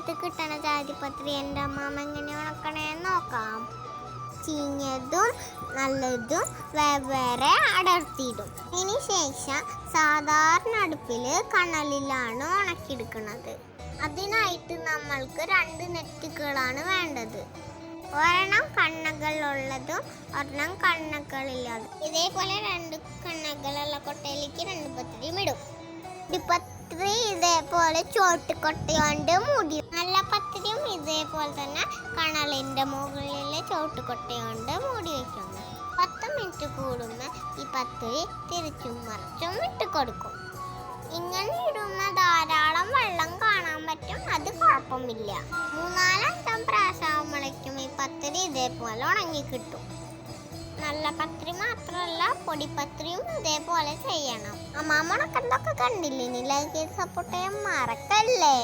സമയത്ത് കിട്ടണ ജാതിപത്രി എൻ്റെ അമ്മാമ്മ എങ്ങനെ ഉണക്കണേന്ന് നോക്കാം. ചീഞ്ഞതും നല്ലതും വെവ്വേറെ അടർത്തിയിടും. ഇതിന് ശേഷം സാധാരണ അടുപ്പിൽ കനലിലാണ് ഉണക്കിയെടുക്കുന്നത്. അതിനായിട്ട് നമ്മൾക്ക് 2 നെറ്റുകളാണ് വേണ്ടത്. ഒരെണ്ണം കണ്ണകളുള്ളതും ഒരെണ്ണം കണ്ണകളില്ലാതും. ഇതേപോലെ 2 കണ്ണകളുള്ള കൊട്ടയിലേക്ക് 2 പത്രിയും ഇടും. പത്രി ഇതേപോലെ ചോട്ടുകൊട്ടയോണ്ട് മൂടി. നല്ല പത്രിയും ഇതേപോലെ തന്നെ കണലിൻ്റെ മുകളിലെ ചോട്ടുകൊട്ടയോണ്ട് മൂടി വയ്ക്കുന്നു. 10 മിനിറ്റ് കൂടുമ്പോൾ ഈ പത്രി തിരിച്ചും മറിച്ചും ഇട്ട് കൊടുക്കും. ഇങ്ങനെ ഇടുന്ന ധാരാളം വെള്ളം കാണാൻ പറ്റും. അത് കുഴപ്പമില്ല. 3-4 പ്രാവശ്യമാകുമ്പോഴേക്കും ഈ പത്രി ഇതേപോലെ ഉണങ്ങി കിട്ടും. നല്ല പത്രി മാത്രമല്ല പൊടിപ്പത്രിയും ഇതേപോലെ ചെയ്യണം. അമ്മാമ്മ ഉണക്കുന്നതൊക്കെ കണ്ടില്ലേ? ലൈക്ക് ചെയ്ത് സപ്പോർട്ട് ചെയ്യാൻ മറക്കല്ലേ.